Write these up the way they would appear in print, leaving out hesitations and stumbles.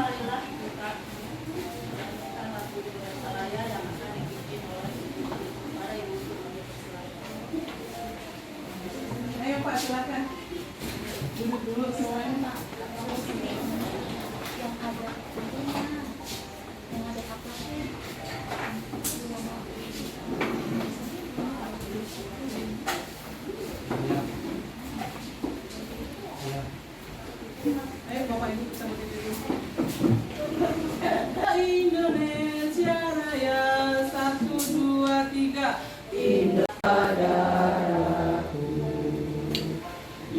marilah kita menyanyikan lagu di Saraya yang akan dibikin oleh para ibu semuanya persilakan. Ayo Pak, silakan. Duduk dulu semuanya. Yang ada tentunya, yang ada kaplaknya. Ayo Bapak Ibu bisa berdiri dulu. Indonesia Raya 1, 2, 3.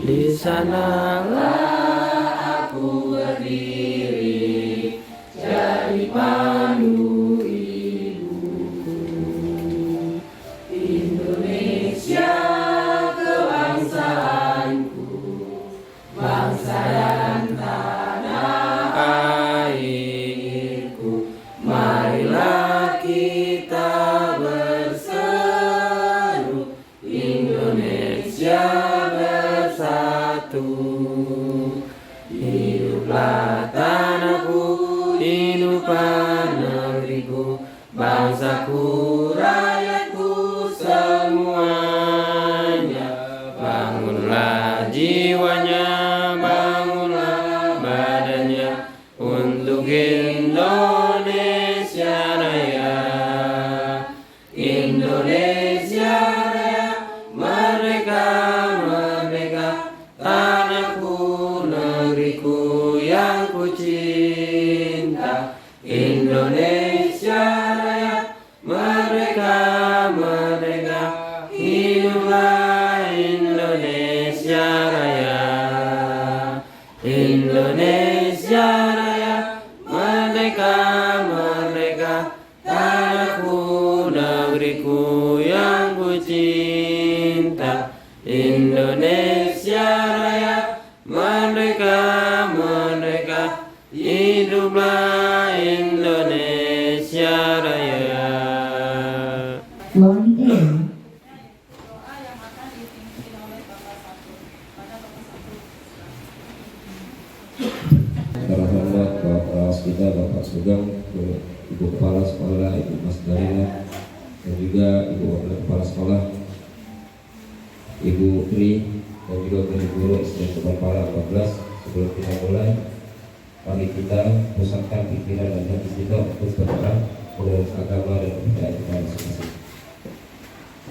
Di sanalah aku berdiri, jadi pandu ibuku. Indonesia kebangsaanku, bangsa dan tanah airku. Marilah kita berseru, Indonesia bersatu. Hiduplah tanahku, hiduplah negeriku, bangsaku, rakyatku semuanya. Bangunlah jiwanya, bangunlah badannya untuk Indonesia Raya. Indonesia Raya, merdeka, merdeka, tanahku, negeriku yang ku cinta. Indonesia Raya, merdeka, merdeka, hiduplah Indonesia Raya. Indonesia Raya, merdeka, merdeka, tanahku, negeriku yang ku cinta. Indonesia Raya, merdeka, merdeka, hiduplah Indonesia Raya. Lonteng. Doa yang akan dipimpin oleh Bapak Satu. Pada Bapak Satu. Para hormat Bapak Kepala kita, Bapak Sugeng, Ibu Kepala Sekolah, Ibu Mas Darina, dan juga Ibu Kepala Sekolah, Ibu Tri, dan juga guru-guru SD Kepala 14. Sebelum kita mulai, mari kita pusatkan pikiran dan hati kita untuk berdoa menurut agama dan kepercayaan kita masing-masing.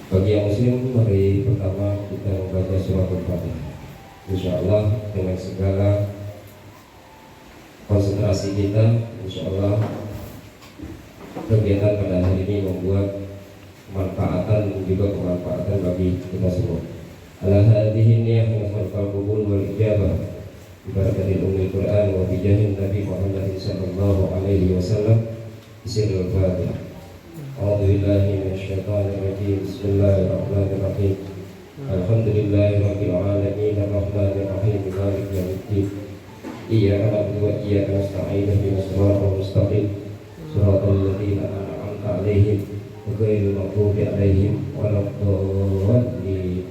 Bagi yang muslim, mari pertama kita membaca surat Al-Fatihah. Insya Allah dengan segala konsentrasi kita, insya Allah kegiatan pada hari ini membuat kemanfaatan dan juga kemanfaatan bagi kita semua. Ala hadhihi niyyah wa qabul wal ijabah bi barakatil ummil Qur'an wa bi jahin Nabi Muhammad sallallahu alaihi wasallam. Bismillahirrahmanirrahim. A'udzu billahi minasyaitonir rajim. Bismillahirrahmanirrahim. Alhamdulillahirabbil alamin arrahmanir rahim maliki yaumiddin. Iyyaka na'budu wa iyyaka nasta'in ihdinas siratal mustaqim siratal ladzina an'amta 'alaihim ghairil maghdubi 'alaihim waladdallin.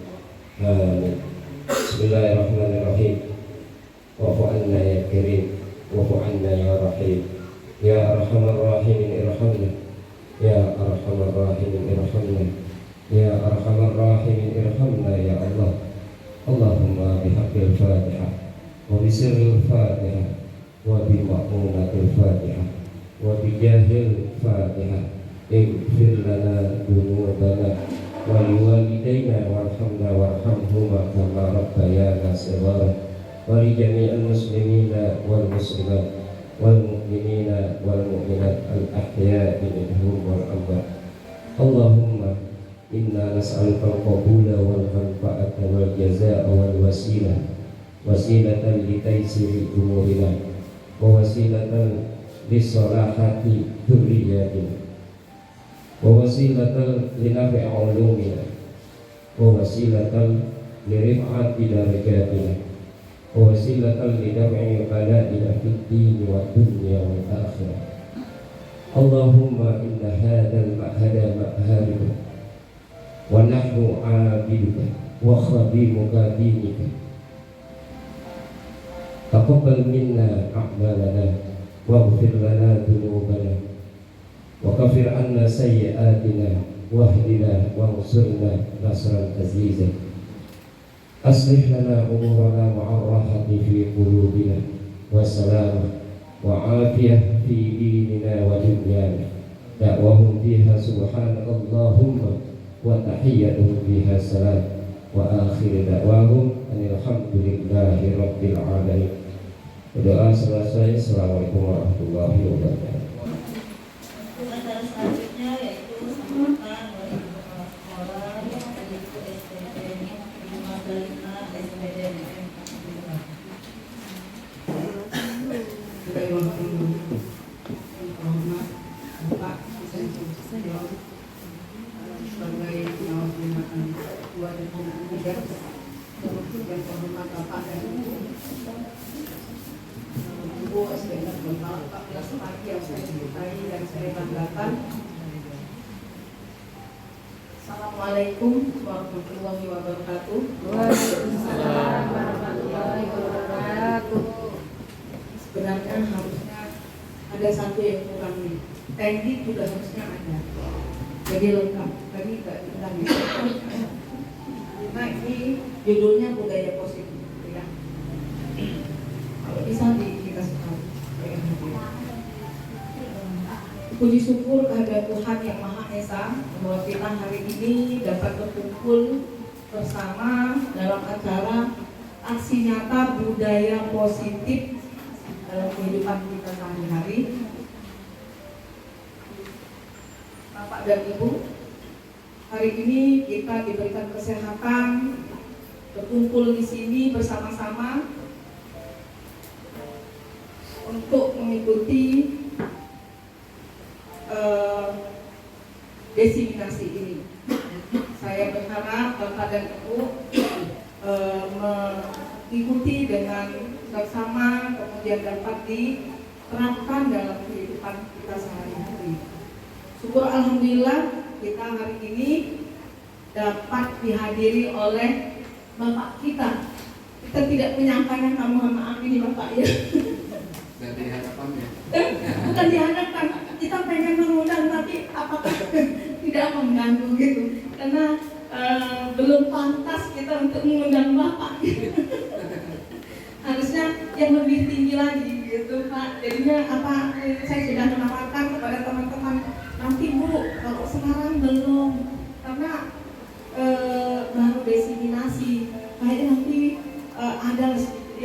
Amin. Bismillahirrahmanirrahim. Wa'fu 'anna ya karim, wa'fu 'anna ya rahim. Ya arhamar rahimin irhamna, ya arhamar rahimin irhamna, ya arhamar rahimin irhamna ya Allah. Allahumma bihaqqil Fatihah wa bisirril Fatihah wa bima'unatil Fatihah wa bijahil Fatihah ighfir lana dzunubana wa liwalidayna warhamna warhamhuma kama rabbayana shighara wa li jami'il muslimina wal muslimat wal mu'minina wal mu'minat al ahya'i minhum wal amwat. Allahumma inna nas'aluka al-qabula wal manfa'ata wal jazaa'a wal wasilah, wasilatan li taysiri umurina wa wasilatan li salahati dzurriyyatina wa wasilatan li nafi'i ulumina wa wasilatan li rif'ati darajatina wa wasilatan li daf'i bala'ina fid din wa dunya wal akhirah. Allahumma inna hadzal ma'hada ma'harika wa nahnu 'abiduka wa khadimuka dinika. Taqabbal minna a'malana wa واغفر لنا ذنوبنا وكفر عنا سيئاتنا واهدنا وانصرنا نصرا عزيزا أصلح لنا أمورنا مع الراحة في قلوبنا والسلامة وعافية في ديننا ودنيانا دعوهم فيها سبحانك اللهم وتحيتهم فيها سلام وآخر دعواهم أن الحمد لله رب العالمين. Doa selesai. Assalamualaikum warahmatullahi wabarakatuh. Acara selanjutnya yaitu sambutan dari kepala sekolah yaitu SPT 5 SPT Bapak sebagai pengawas binaan 2003 dan penghormat Bapak dan Ibu SPT 14 pagi yang saya cintai dan saya banggakan. Assalamualaikum warahmatullahi wabarakatuh. Waalaikumsalam warahmatullahi wabarakatuh. Sebenarnya harusnya ada satu yang kurang nih. Teknik juga harusnya ada. Jadi lengkap. Tadi nggak diulang ya. Karena ini judulnya budaya positif, ya. Kalau bisa dikasih tahu. Puji syukur kehadirat Tuhan Yang Maha Esa bahwa kita hari ini dapat berkumpul bersama dalam acara aksi nyata budaya positif dalam kehidupan kita sehari-hari. Bapak dan Ibu, hari ini kita diberikan kesehatan berkumpul di sini bersama-sama untuk mengikuti desiminasi ini. Saya berharap Bapak dan Ibu mengikuti dengan bersama, kemudian dapat diterapkan dalam kehidupan kita sehari-hari. Syukur alhamdulillah kita hari ini dapat dihadiri oleh Bapak kita. Kita tidak menyangkanya, mohon maaf ini Bapak ya. Dan dihadapannya. Bukan dihadapkan, kita pengen mengundang tapi apakah tidak mengganggu gitu. Karena belum pantas kita untuk mengundang Bapak. Harusnya yang lebih tinggi lagi gitu Pak. Jadinya saya sudah menawarkan kepada teman-teman, nanti Bu kalau sekarang belum, karena baru desiminasi, kayaknya nanti ada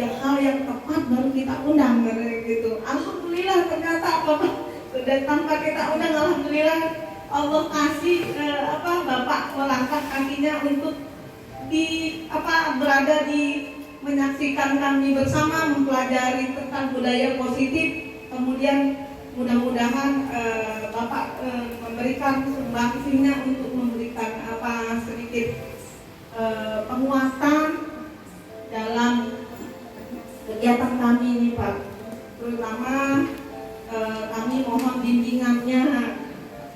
hal yang tepat baru kita undang gitu. Alhamdulillah ternyata sudah tanpa kita undang, alhamdulillah Allah kasih Bapak melangkah kakinya untuk berada di menyaksikan kami bersama mempelajari tentang budaya positif. Kemudian mudah-mudahan Bapak memberikan sumbangsinya untuk memberikan sedikit penguatan dalam kegiatan kami ini Pak. Terutama kami mohon bimbingannya,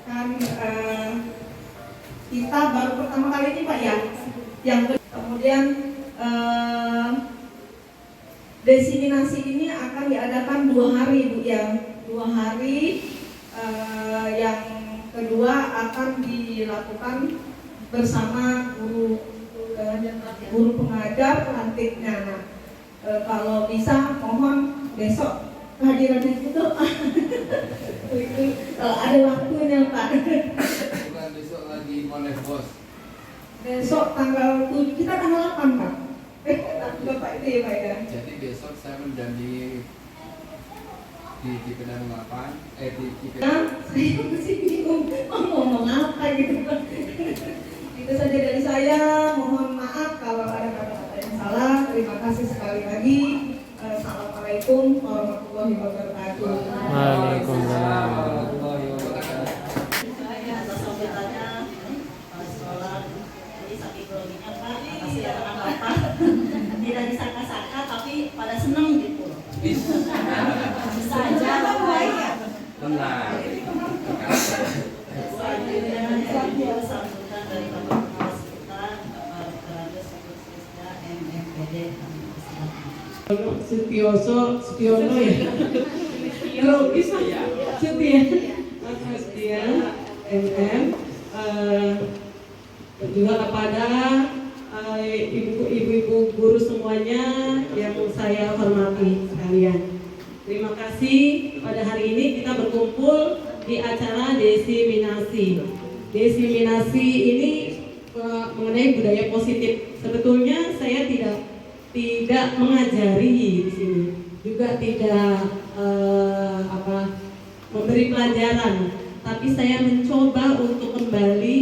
kan kita baru pertama kali ini Pak ya. Kemudian desiminasi ini akan diadakan 2 hari Bu ya. 2 hari, yang kedua akan dilakukan bersama guru pengajar pelantiknya. Nah, kalau bisa mohon besok kehadirannya itu kalau ada waktunya Pak. Bukan besok lagi Moles Bos. Besok tanggal 7, kita tanggal 8 Pak. Bapak itu ya Pak ya. Jadi besok saya mendampingi di Kipedang 8, di Kipedang. Saya masih bingung ngomong apa gitu Pak. Itu saja dari saya. Mohon maaf kalau ada kata-kata yang salah. Terima kasih sekali lagi. Assalamualaikum warahmatullahi wabarakatuh. Waalaikumsalam. atas sambutannya kepala sekolah. Jadi saking groginya Pak, makasih ya Bapak. Tidak disangka-sangka tapi pada senang gitu. Bisa aja baik ya. Tenang. Selanjutnya yaitu sambutan dari Bapak Pengawas kita, Bapak Dr. Sisda MFPD. Sutioso ya. juga kepada ibu-ibu guru semuanya yang saya hormati sekalian. Terima kasih pada hari ini kita berkumpul di acara desiminasi. Desiminasi ini mengenai budaya positif. Sebetulnya saya tidak mengajari di sini, juga tidak memberi pelajaran, tapi saya mencoba untuk kembali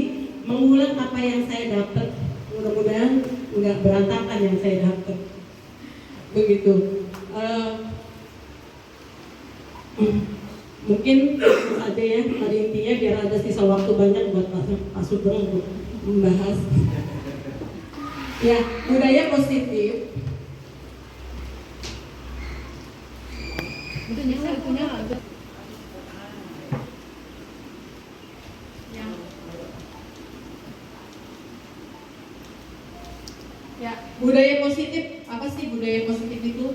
mengulang apa yang saya dapat. Mudah-mudahan nggak berantakan yang saya dapat. Begitu. Mungkin itu saja ya, pada intinya biar ada sisa waktu banyak buat Pak Sugeng untuk membahas. Ya, budaya positif. Ya, budaya positif, apa sih budaya positif itu?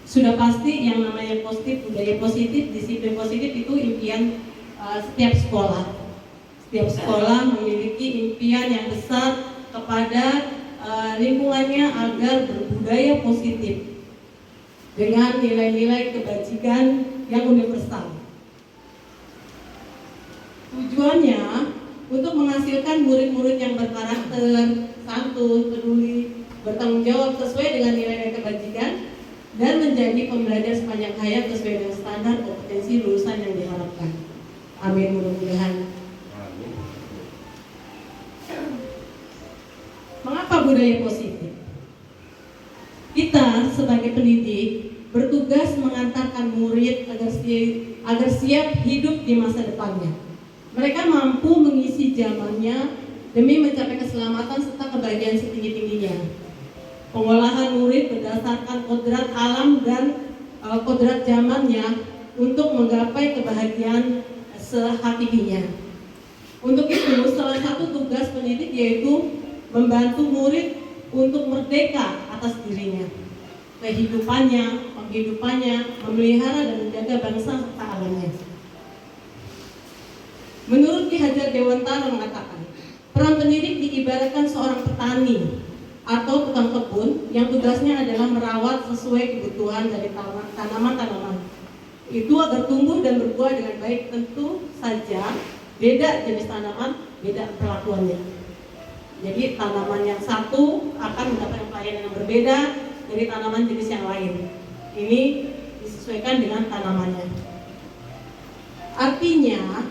Sudah pasti yang namanya positif, budaya positif, disiplin positif itu impian setiap sekolah. Setiap sekolah memiliki impian yang besar kepada lingkungannya agar berbudaya positif dengan nilai-nilai kebajikan yang universal. Tujuannya untuk menghasilkan murid-murid yang berkarakter, santun, peduli, bertanggung jawab sesuai dengan nilai-nilai kebajikan dan menjadi pembelajar sepanjang hayat sesuai dengan standar kompetensi lulusan yang diharapkan. Amin, mudah-mudahan. Mengapa budaya positif? Kita sebagai pendidik bertugas mengantarkan murid agar siap hidup di masa depannya. Mereka mampu mengisi zamannya demi mencapai keselamatan serta kebahagiaan setinggi-tingginya. Pengolahan murid berdasarkan kodrat alam dan kodrat zamannya untuk menggapai kebahagiaan sehakikinya. Untuk itu, salah satu tugas pendidik yaitu membantu murid untuk merdeka atas dirinya, kehidupannya, penghidupannya, memelihara dan menjaga bangsa serta alamnya. Menurut Ki Hajar Dewantara mengatakan, peran pendidik diibaratkan seorang petani atau tukang kebun yang tugasnya adalah merawat sesuai kebutuhan dari tanaman-tanaman itu agar tumbuh dan berbuah dengan baik. Tentu saja beda jenis tanaman, beda perlakuannya. Jadi tanaman yang satu akan mendapatkan pelayanan yang berbeda dari tanaman jenis yang lain. Ini disesuaikan dengan tanamannya. Artinya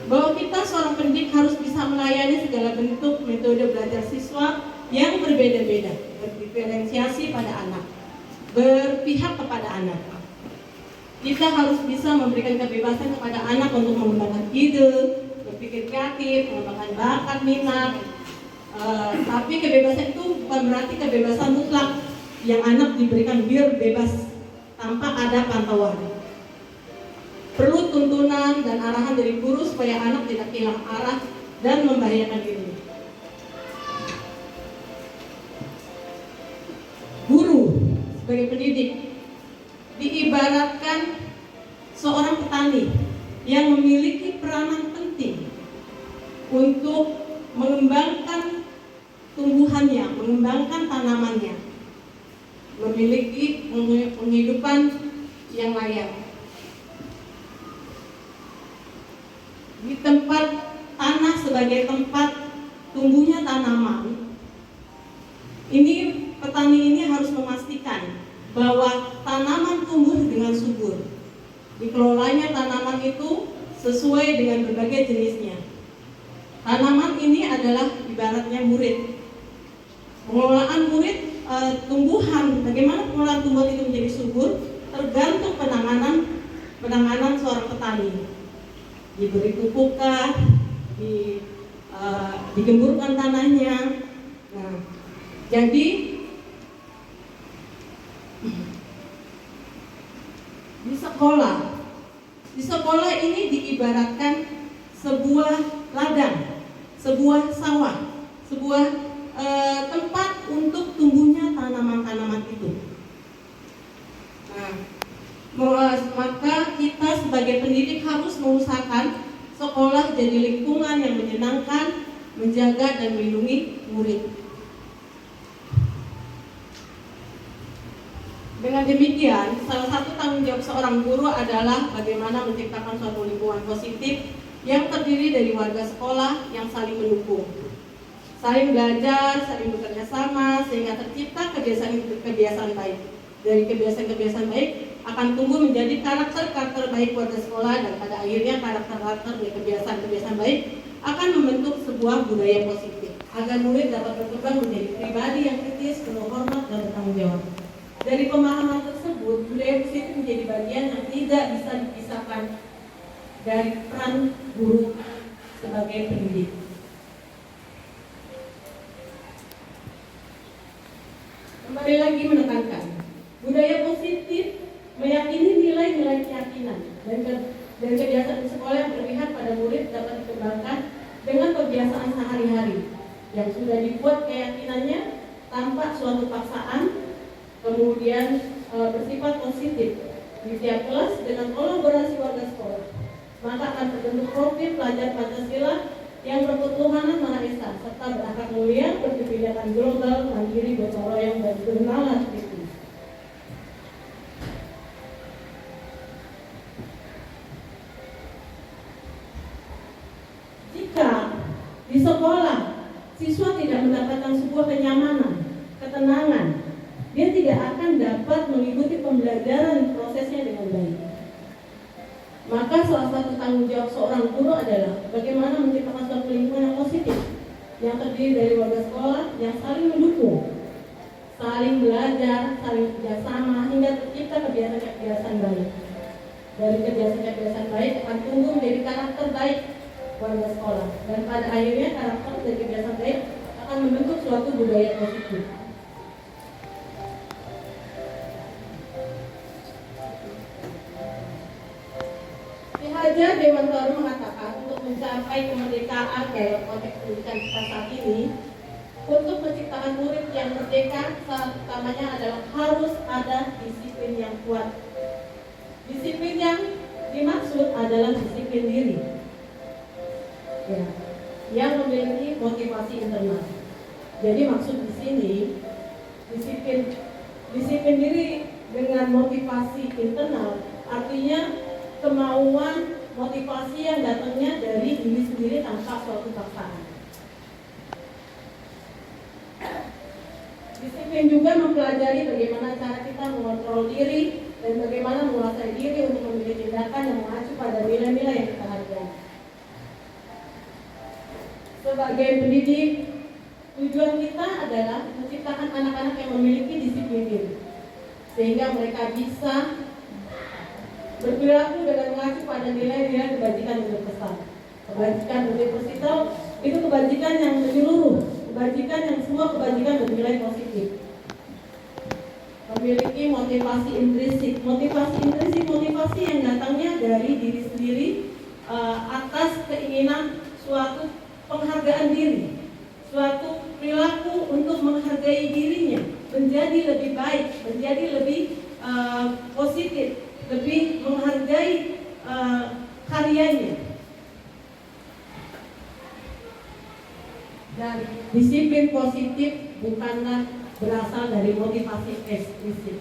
bahwa kita seorang pendidik harus bisa melayani segala bentuk metode belajar siswa yang berbeda-beda, berdiferensiasi pada anak, berpihak kepada anak. Kita harus bisa memberikan kebebasan kepada anak untuk mengembangkan ide, berpikir kreatif, mengembangkan bakat, minat. Tapi kebebasan itu bukan berarti kebebasan mutlak yang anak diberikan biar bebas tanpa ada pantauan. Perlu tuntunan dan arahan dari guru supaya anak tidak hilang arah dan membahayakan diri. Guru sebagai pendidik diibaratkan seorang petani yang memiliki peranan penting untuk mengembangkan tumbuhannya, mengembangkan tanamannya, memiliki penghidupan yang layak. Di tempat tanah sebagai tempat tumbuhnya tanaman, ini petani ini harus memastikan bahwa tanaman tumbuh dengan subur. Dikelolanya tanaman itu sesuai dengan berbagai jenisnya. Tanaman ini adalah ibaratnya murid. Pengelolaan murid tumbuhan, bagaimana pengelolaan tumbuhan itu menjadi subur tergantung penanganan seorang petani. Diberi pupukan, digemburkan tanahnya. Nah, jadi di sekolah ini diibaratkan sebuah ladang, sebuah sawah, sebuah tempat untuk tumbuhnya tanaman-tanaman itu. Nah, maka kita sebagai pendidik harus mengusahakan sekolah jadi lingkungan yang menyenangkan, menjaga dan melindungi murid. Dengan demikian, salah satu tanggung jawab seorang guru adalah bagaimana menciptakan suatu lingkungan positif yang terdiri dari warga sekolah yang saling mendukung, saling belajar, saling bekerja sama, sehingga tercipta kebiasaan-kebiasaan baik. Dari kebiasaan-kebiasaan baik akan tumbuh menjadi karakter-karakter baik warga sekolah, dan pada akhirnya karakter-karakter dari kebiasaan-kebiasaan baik akan membentuk sebuah budaya positif agar murid dapat berkembang menjadi pribadi yang kritis, penuh hormat dan bertanggung jawab. Dari pemahaman tersebut, budaya positif menjadi bagian yang tidak bisa dipisahkan dari peran guru sebagai pendidik. Kembali lagi menekankan, budaya positif meyakini nilai-nilai keyakinan dan kebiasaan di sekolah yang berpihak pada murid dapat dikembangkan dengan kebiasaan sehari-hari yang sudah dibuat keyakinannya tanpa suatu paksaan, kemudian bersifat positif di tiap kelas dengan kolaborasi warga sekolah. Maka akan terbentuk profil pelajar Pancasila yang berketuhanan Maha Esa serta berakhlak mulia, berkebijakan global, mandiri, gotong royong dan bernalar kritis. Jika di sekolah siswa tidak mendapatkan sebuah kenyamanan, ketenangan, dia tidak akan dapat mengikuti pembelajaran prosesnya dengan baik. Maka salah satu tanggung jawab seorang guru adalah bagaimana menciptakan suatu lingkungan yang positif yang terdiri dari warga sekolah yang saling mendukung, saling belajar, saling kerjasama hingga tercipta kebiasaan-kebiasaan baik. Dari kebiasaan-kebiasaan baik akan tumbuh menjadi karakter baik warga sekolah, dan pada akhirnya karakter dari kebiasaan baik akan membentuk suatu budaya positif. Hajar Dewantara mengatakan untuk mencapai kemerdekaan dalam konteks pendidikan kita saat ini, untuk menciptakan murid yang merdeka, salah utamanya adalah harus ada disiplin yang kuat. Disiplin yang dimaksud adalah disiplin diri, ya, yang memiliki motivasi internal. Jadi maksud di sini disiplin diri dengan motivasi internal artinya kemauan, motivasi yang datangnya dari diri sendiri tanpa suatu paksaan. Disiplin juga mempelajari bagaimana cara kita mengontrol diri dan bagaimana menguasai diri untuk memilih tindakan yang mengacu pada nilai-nilai yang kita hargai. Sebagai pendidik, tujuan kita adalah menciptakan anak-anak yang memiliki disiplin diri, sehingga mereka bisa berperilaku dengan mengacu pada nilai-nilai kebajikan yang besar. Kebajikan universal itu kebajikan yang menyeluruh, kebajikan yang semua kebajikan bernilai positif. Memiliki motivasi intrinsik. Motivasi yang datangnya dari diri sendiri atas keinginan suatu penghargaan diri, suatu perilaku untuk menghargai dirinya, menjadi lebih baik, menjadi lebih positif, lebih menghargai karyanya. Dan disiplin positif bukanlah berasal dari motivasi eksklusif.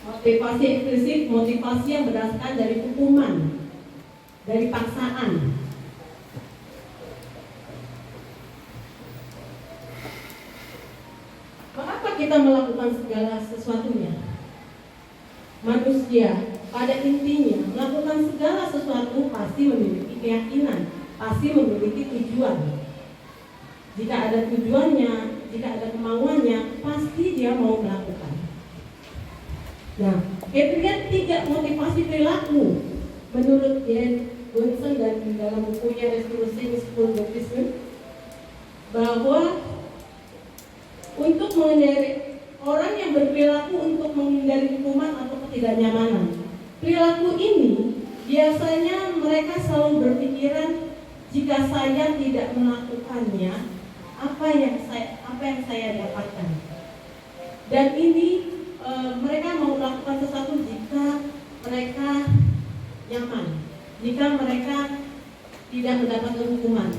Motivasi eksklusif, motivasi yang berdasarkan dari hukuman, dari paksaan. Mengapa kita melakukan segala sesuatunya? Manusia pada intinya melakukan segala sesuatu pasti memiliki keyakinan, pasti memiliki tujuan. Jika ada tujuannya, jika ada kemauannya, pasti dia mau melakukan. Nah, kita tiga motivasi perilaku menurut Jen Bunsen dan dalam bukunya Restoration School Doctrine, bahwa untuk menghindari orang yang berperilaku untuk menghindari hukuman atau ketidaknyamanan, perilaku ini biasanya mereka selalu berpikiran, jika saya tidak melakukannya, apa yang saya dapatkan. Dan ini mereka mau melakukan sesuatu jika mereka nyaman. sehingga mereka tidak mendapatkan hukuman.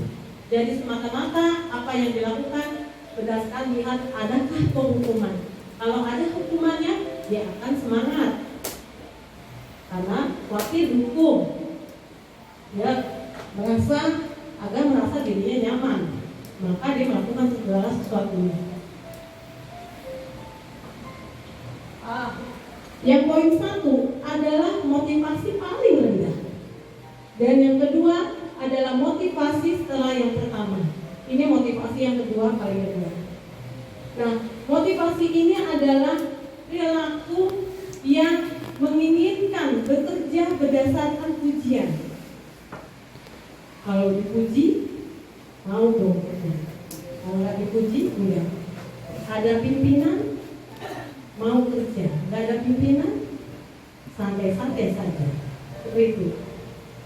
Jadi semata-mata apa yang dilakukan berdasarkan lihat adakah penghukuman. Kalau ada hukumannya, dia akan semangat karena khawatir dihukum. Dia merasa dirinya nyaman, maka dia melakukan segala sesuatunya. Yang poin 1 adalah motivasi paling rendah, dan yang kedua adalah motivasi setelah yang pertama. Ini motivasi yang kedua paling rendah. Nah, motivasi ini adalah perilaku yang menginginkan bekerja berdasarkan pujian. Kalau dipuji, mau dong kerja. Kalau nggak dipuji, enggak. Ada pimpinan, mau kerja. Nggak ada pimpinan, santai-santai saja. Seperti itu.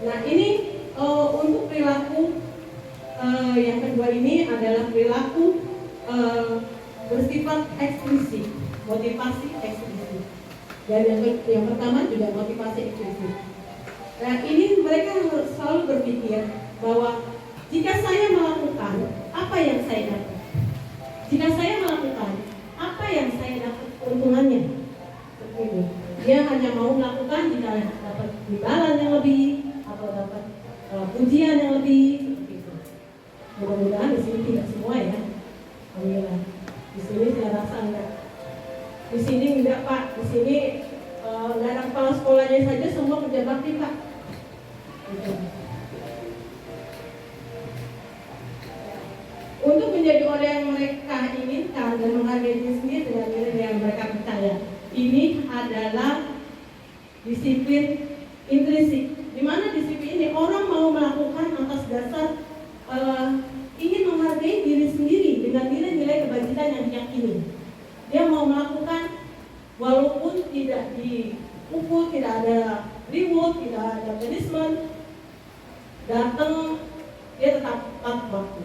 Nah, ini untuk perilaku yang kedua ini adalah perilaku bersifat eksplisit, motivasi eksplisit. Dan yang pertama juga motivasi eksplisit. Nah, ini mereka harus selalu berpikir bahwa jika saya melakukan, apa yang saya dapat? Jika saya melakukan, apa yang saya dapat keuntungannya? Seperti itu. Dia hanya mau melakukan jika dapat imbalan yang lebih atau dapat pujian yang lebih, seperti itu. Mudah-mudahan di sini tidak semua ya. Alhamdulillah. Di sini saya rasa enggak. Di sini enggak Pak. Di sini enggak ada kepala sekolahnya saja semua kerja bakti Pak. Gitu. Untuk menjadi orang yang mereka inginkan dan menghargai diri sendiri dengan nilai yang mereka percaya, ini adalah disiplin intrinsik. Di mana disiplin ini orang mau melakukan atas dasar ingin menghargai diri sendiri dengan nilai-nilai kebajikan yang diyakini. Dia mau melakukan walaupun tidak diukur, tidak ada reward, tidak ada punishment, datang dia tetap tepat waktu.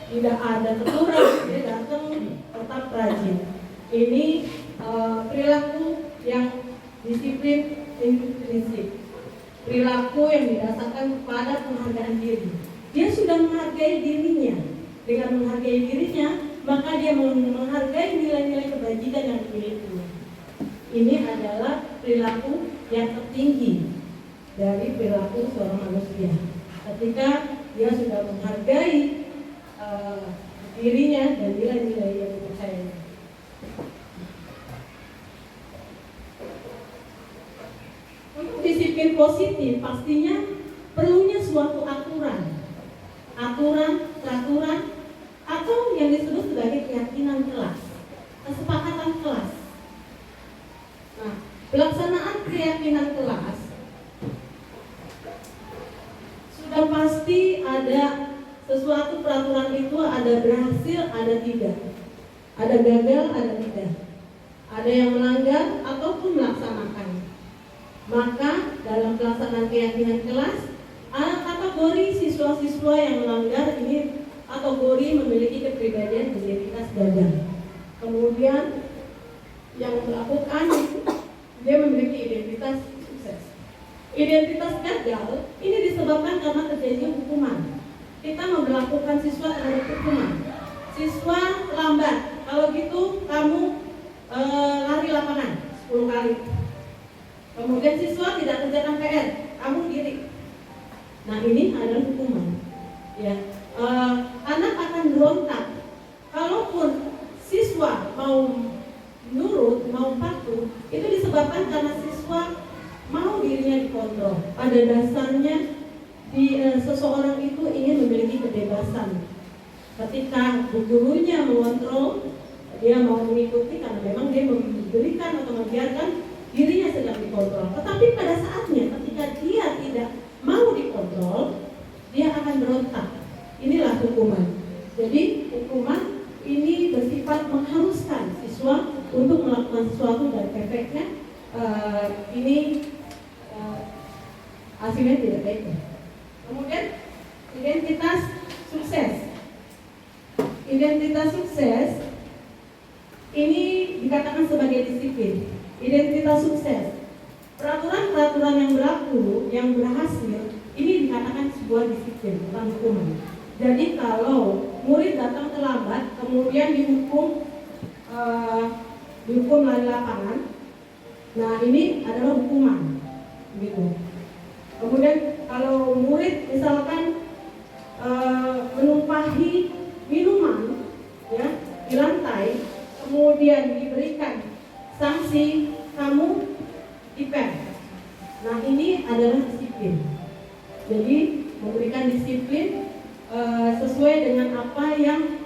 Tidak ada teguran, dia datang tetap rajin. Ini perilaku yang disiplin intrinsik, perilaku yang didasarkan kepada penghargaan diri. Dia sudah menghargai dirinya. Dengan menghargai dirinya, maka dia menghargai nilai-nilai kebajikan yang dimilikinya. Ini adalah perilaku yang tertinggi dari perilaku seorang manusia. Ketika dia sudah menghargai dirinya dan nilai-nilai yang dipercayai. Untuk disiplin positif, pastinya perlunya suatu aturan, peraturan, atau yang disebut sebagai keyakinan kelas, kesepakatan kelas. Nah, pelaksanaan keyakinan kelas sudah pasti ada sesuatu peraturan itu ada berhasil, ada tidak, ada gagal, ada tidak, ada yang melanggar ataupun melaksanakan. Maka dalam pelaksanaan keyakinan kelas, ada kategori siswa-siswa yang melanggar ini kategori memiliki kepribadian identitas gagal. Kemudian yang melakukan dia memiliki identitas sukses. Identitas gagal ini disebabkan karena terjadinya hukuman. Kita memperlakukan siswa terhadap hukuman. Siswa lambat, kalau gitu kamu lari lapangan 10 kali. Kemudian siswa tidak kerjakan PR, kamu diri. Nah, ini adalah hukuman. Ya, anak akan berontak. Kalaupun siswa mau nurut, mau patuh, itu disebabkan karena siswa mau dirinya dikontrol. Pada dasarnya seseorang itu ingin memiliki kebebasan. Ketika gurunya mengontrol, dia mau mengikuti karena memang dia memberikan atau membiarkan dirinya sedang dikontrol. Tetapi pada saatnya ketika dia tidak mau dikontrol, dia akan berontak. Inilah hukuman. Jadi hukuman ini bersifat mengharuskan siswa untuk melakukan sesuatu dan efeknya hasilnya tidak baik. Kemudian identitas sukses. Identitas sukses ini dikatakan sebagai disiplin. Identitas sukses, peraturan-peraturan yang berlaku, yang berhasil dikatakan sebuah disiplin, bukan hukuman. Jadi kalau murid datang terlambat, kemudian dihukum lari lapangan, nah ini adalah hukuman, gitu. Kemudian kalau murid misalkan menumpahi minuman, ya, di lantai, kemudian diberikan sanksi kamu dipel. Nah ini adalah disiplin. Jadi memberikan disiplin sesuai dengan apa yang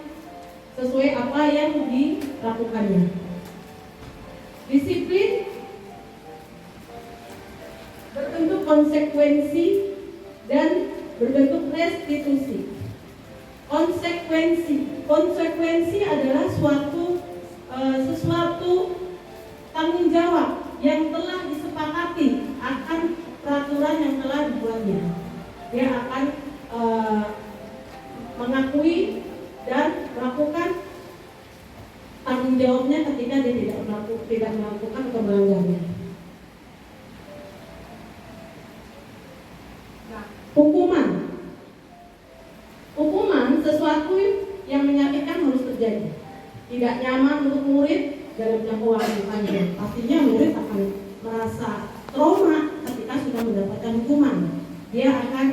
dilakukannya. Disiplin berbentuk konsekuensi dan berbentuk restitusi. Konsekuensi adalah sesuatu tanggung jawab yang telah disepakati akan peraturan yang telah dibuatnya. Dia akan mengakui dan melakukan tanggung jawabnya ketika dia tidak melakukan atau melanggarnya. Nah, hukuman sesuatu yang menyakitkan harus terjadi. Tidak nyaman untuk murid dalam jangka waktu panjang. Pastinya murid akan merasa trauma ketika sudah mendapatkan hukuman. Dia akan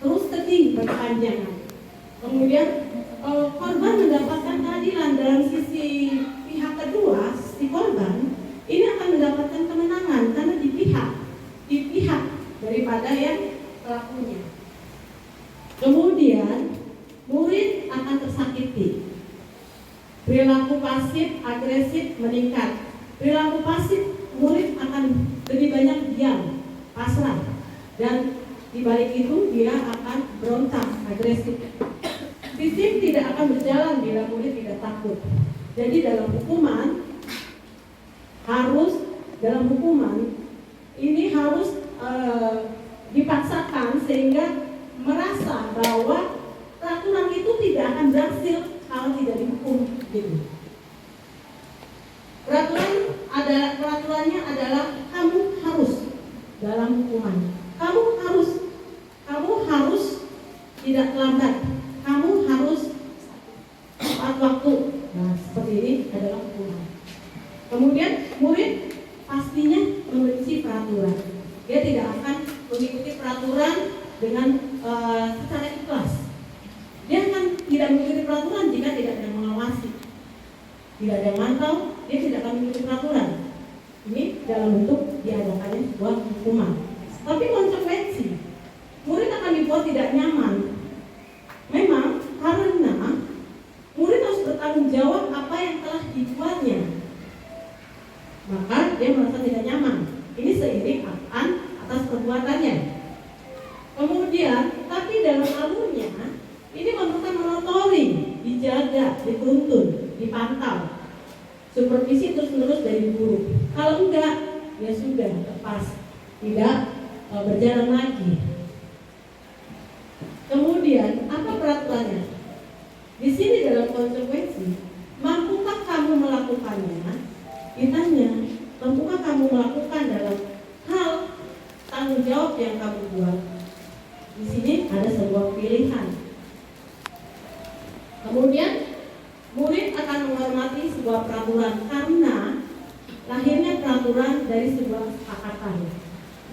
terus sedih berkepanjangan. Kemudian korban mendapatkan keadilan dalam sisi pihak kedua, si korban ini akan mendapatkan kemenangan karena di pihak daripada yang pelakunya. Kemudian murid akan tersakiti. Perilaku pasif agresif meningkat. Perilaku pasif, murid akan lebih banyak diam, pasrah, dan di balik itu dia akan berontak, agresif. Sistem tidak akan berjalan bila murid tidak takut. Jadi dalam hukuman ini harus dipaksakan sehingga merasa bahwa peraturan itu tidak akan berhasil kalau tidak dihukum, gitu. Peraturannya adalah kamu harus dalam hukuman. Kamu harus tidak terlambat. Kamu harus tepat waktu. Nah, seperti ini adalah hukuman. Kemudian murid pastinya membenci peraturan. Dia tidak akan mengikuti peraturan dengan secara ikhlas. Dia akan tidak mengikuti peraturan jika tidak ada yang mengawasi, tidak ada yang mantau. Dia tidak akan mengikuti peraturan. Ini dalam bentuk diadakannya sebuah hukuman. Tapi konsekuensi, murid akan dibuat tidak nyaman. Memang karena murid harus bertanggung jawab apa yang telah dibuatnya, maka dia merasa tidak nyaman. Ini seiring atas perbuatannya. Kemudian, tapi dalam alurnya ini memerlukan monitoring, dijaga, dituntun, dipantau, supervisi terus-menerus dari guru. Kalau enggak, ya sudah lepas, tidak berjalan lagi. Kemudian, apa peraturannya? Di sini dalam konsekuensi, mampukah kamu melakukannya? Ditanya, mampukah kamu melakukan dalam hal tanggung jawab yang kamu buat? Di sini ada sebuah pilihan. Kemudian, murid akan menghormati sebuah peraturan karena lahirnya peraturan dari sebuah kesepakatan.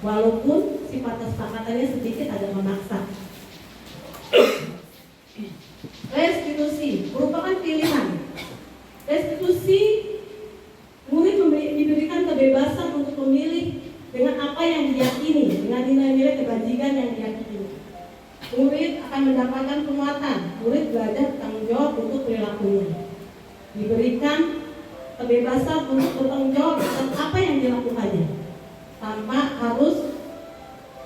Walaupun sifat kesepakatannya sedikit ada memaksa. Restitusi merupakan pilihan. Restitusi, murid diberikan kebebasan untuk memilih dengan apa yang diyakini, dengan nilai-nilai kebajikan yang diyakini. Murid akan mendapatkan penguatan. Murid belajar bertanggung jawab untuk perilakunya. Diberikan kebebasan untuk bertanggung jawab atas apa yang dilakukannya, tanpa harus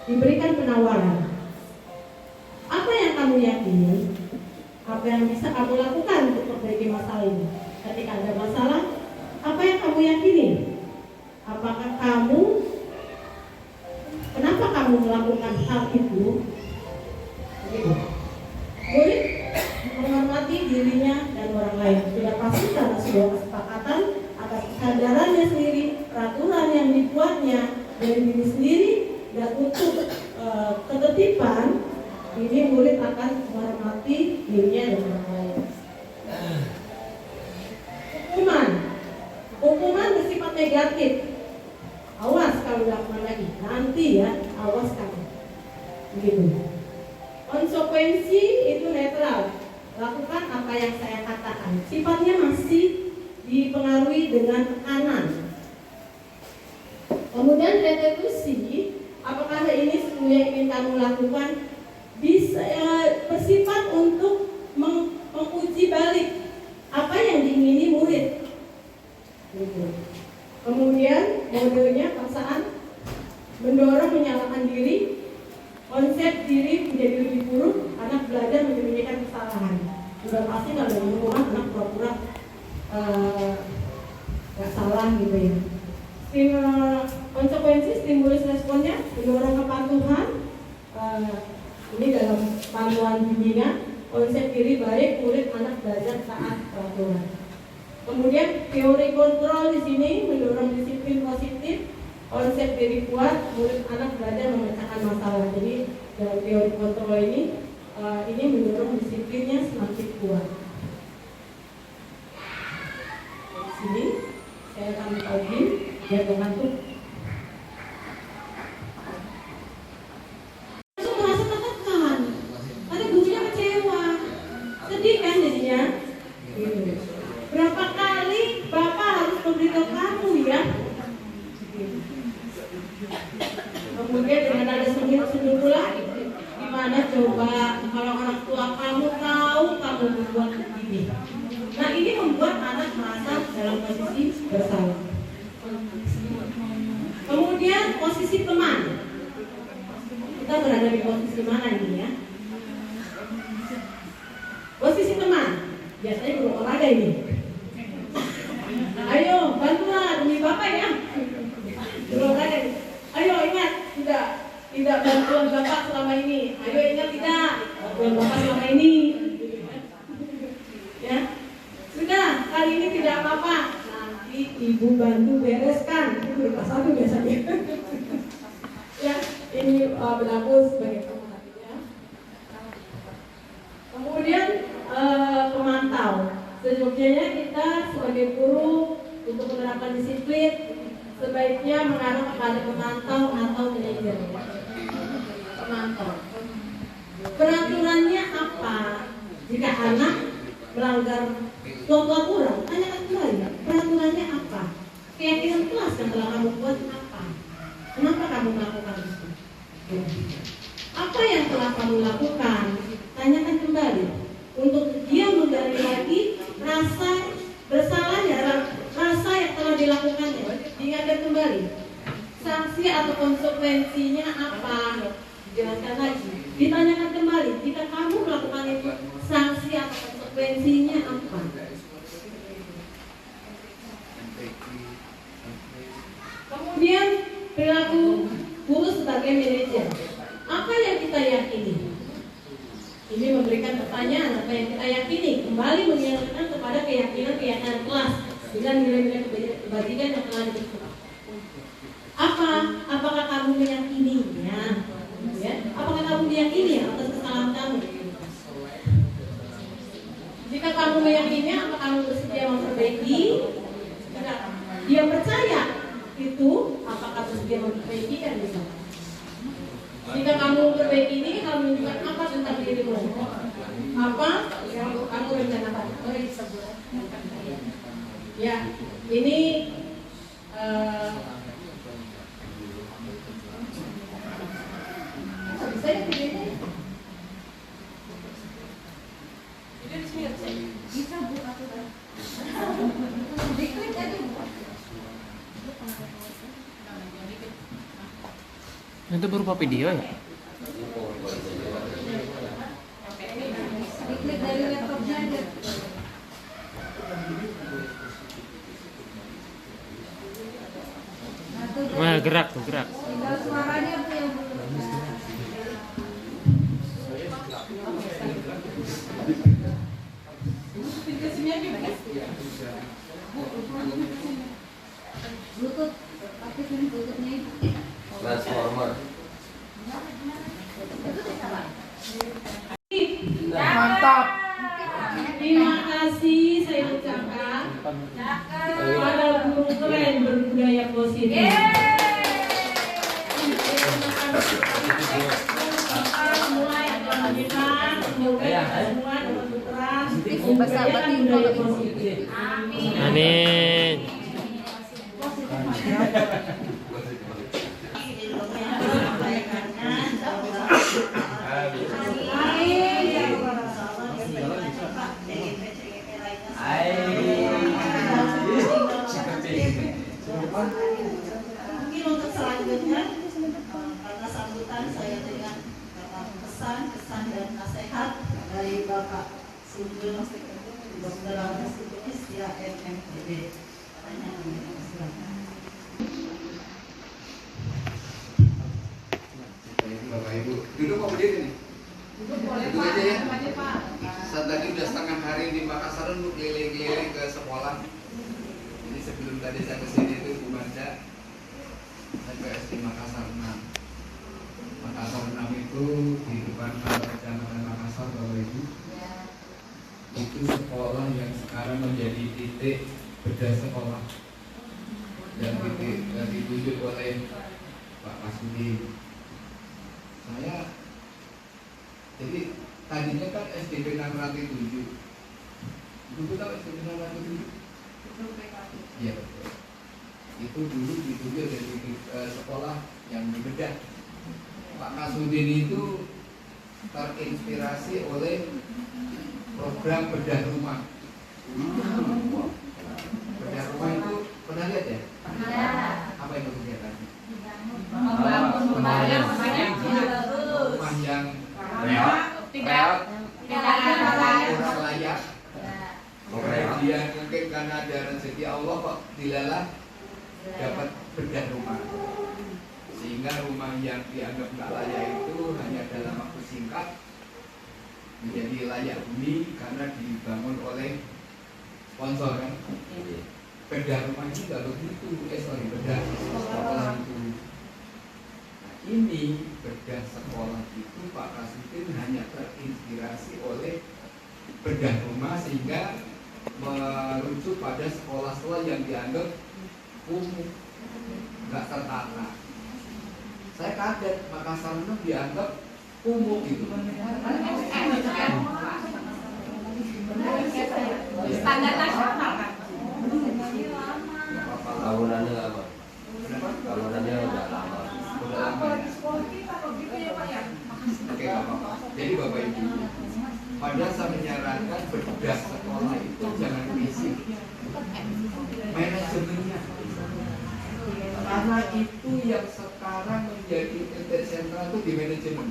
diberikan penawaran. Apa yang kamu yakini, apa yang bisa kamu lakukan untuk memperbaiki masalah ini. Ketika ada masalah, apa yang kamu yakini? Apakah kenapa kamu melakukan hal itu? Begitu. Murid menghormati dirinya dan orang lain. Sudah pasti karena sebuah kesepakatan atas kesadarannya sendiri, peraturan yang dibuatnya dari diri sendiri, dan untuk ketertiban Ini murid akan menghormati dirinya dan orang lain. Hukuman bersifat negatif. Awas kalau dilakukan lagi, nanti ya, awas kamu. Begitu. Konsekuensi itu netral. Lakukan apa yang saya katakan. Sifatnya masih dipengaruhi dengan tekanan. Kemudian retribusi, apakah ini semua yang ingin kamu lakukan, bisa bersifat untuk menguji balik apa yang diingini murid. Gitu. Kemudian modenya paksaan, mendorong menyalahkan diri, konsep diri menjadi lebih buruk, anak belajar menyembunyikan kesalahan. Sudah pasti kalau di rumah anak pura-pura nggak salah gitu ya. Konsekuensi stimulus responnya mendorong kepatuhan. Ini dalam panduan bimbingan, konsep diri baik, murid anak belajar taat peraturan. Kemudian teori kontrol di sini mendorong disiplin positif, konsep diri kuat, murid anak belajar memecahkan masalah. Jadi dalam teori kontrol ini mendorong disiplinnya semakin kuat. Di sini saya akan login biar mengantuk. Langsung merasa tertekan, ada gurunya kecewa, sedih kan jadinya. Gitu. Berapa kali Bapak harus memberitahu kamu ya? Kemudian dengan ada senyum-senyum pula, gimana coba kalau orang tua kamu tahu kamu berbuat begini? Nah ini membuat anak merasa dalam posisi bersalah. Kemudian posisi teman, kita berada di posisi mana ini ya? Posisi teman, biasanya guru olahraga ini. Ayo bantulah demi Bapak ya. Guru olahraga. Ayo ingat tidak bantuan Bapak selama ini. Ayo ingat tidak bantuan Bapak selama ini. Ya, sudah kali ini tidak apa-apa. Nanti Ibu bantu bereskan. Itu berupa satu biasanya. Ya, ini berlaku sebagai pemerhati ya. Kemudian pemantau. Sejujurnya kita sebagai guru untuk menerapkan disiplin sebaiknya mengarah kepada pemantau atau manajer. Pemantau. Peraturannya apa? Jika anak melanggar suatu aturan, tanyakan kembali. Peraturannya apa? Keyakinan kelas yang telah kamu buat apa? Kenapa kamu melakukan itu? Apa yang telah kamu lakukan? Tanyakan kembali. Untuk dia menggali lagi rasa bersalahnya, rasa yang telah dilakukannya, diingatkan kembali. Sanksi atau konsekuensinya apa? Jelaskan lagi. Ditanyakan kembali. Jika kamu melakukan itu, sanksi atau konsekuensinya apa? Kemudian perilaku guru sebagai manajer. Apa yang kita yakini? Ini memberikan pertanyaan, apa yang kita yakini? Kembali mengingatkan kepada keyakinan kelas dengan nilai-nilai kebajikan yang telah dibentuk. Apakah kamu meyakininya? Ya? Apakah kamu meyakini atas kesalahan kamu? Jika kamu meyakininya, apakah kamu bersedia memperbaiki? Jika dia percaya itu, apakah bersedia memperbaiki dan bisa? Jika kamu memperbaiki ini, kamu menunjukkan apa tentang dirimu? Apa yang kamu rencanakan? Ya, ini bisa ya videonya? Video di sini bisa Bu aku kan? Diklik aja Bu. Itu berupa video ya? Diklik dari laptopnya aja. Wah, gerak tuh, gerak. Tinggal suaranya Bu yang Bluetooth, tapi ini Bluetoothnya Transformer. itu apa? sini. Mulai ada lanjutan, semua dapat putra. Bersahabat di Budaya positif. Amin. Mungkin untuk selanjutnya kata sambutan saya dengan pesan dan nasihat dari Bapak Sugeng Dr. Setia MMPD. Bapak Ibu, duduk mau berdiri nih? Duduk aja ya. Saat tadi udah setengah hari di Makassar untuk keliling-keliling ke sekolah. Jadi sebelum tadi saya kesini itu Bu Marja, saya ke SD Makassar 6. Makassar 6 itu di depan Kecamatan Makassar, Bapak Ibu. Itu sekolah yang sekarang menjadi titik bedah sekolah yang ditunjuk oleh Pak Masudi. Saya jadi tadinya kan SDP 607. Ibu tahu SDP 607? Iya betul. Itu dulu ditunjuk dari sekolah yang dibedah. Pak Masudin itu terinspirasi oleh program bedah rumah. Bedah rumah itu pernah lihat ya? Pernah. Apa itu kegiatannya? Membangun kembali Rumah yang tidak layak. Kemudian mungkin karena ada rezeki Allah kok dilalah dapat bedah rumah. Sehingga rumah yang dianggap nggak layak itu hanya dalam waktu singkat menjadi layak huni karena dibangun oleh sponsor kan. Bedah rumah ini nggak begitu, bedah sekolah itu. Ini bedah sekolah itu Pak Kasudin hanya terinspirasi oleh bedah rumah sehingga merujuk pada sekolah-sekolah yang dianggap kumuh, nggak tertata. Saya kaget Makassar itu dianggap kumuh gitu. Standar nasional kan? Bangunannya apa? Bangunannya udah lama. Udah lama ya. Oke, nggak apa-apa. Jadi Bapak Ibu, pada saya menyarankan bedah sekolah itu jangan fisik, manajemennya. Karena itu yang sekarang menjadi titik sentral itu di manajemen.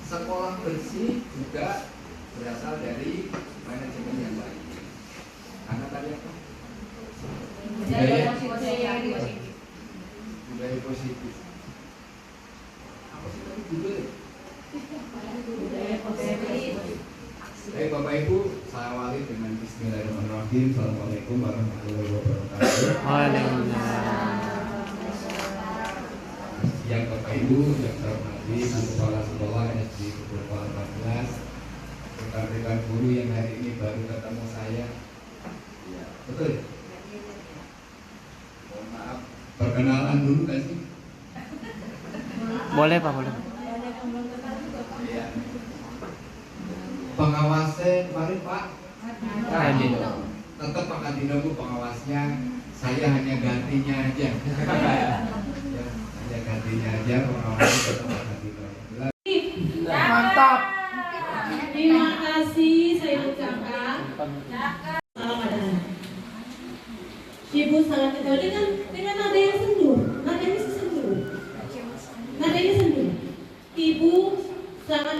Sekolah bersih juga berasal dari manajemen yang baik. Karena tadi apa? Budaya positif. Apa sih tadi budaya? Baik Bapak Ibu, saya awali dengan Bismillahirrahmanirrahim. Assalamualaikum warahmatullahi wabarakatuh. Waalaikumsalam. Siang Bapak Ibu yang saya hormati, Bu Kepala Sekolah SD Kepulauan 14, rekan-rekan guru yang hari ini baru ketemu saya. Ya, betul. Mohon maaf, perkenalan dulu kan sih? Boleh Pak, boleh. Ya. Pengawasnya kemarin Pak Kadino. Tetap Pak Kadino Bu pengawasnya, saya hanya gantinya aja. Ya, hanya gantinya aja, pengawasnya tetap Pak Kadino. Mantap. Terima kasih saya ucapkan. Salam ada. Ibu sangat itu dengan nada yang sendu.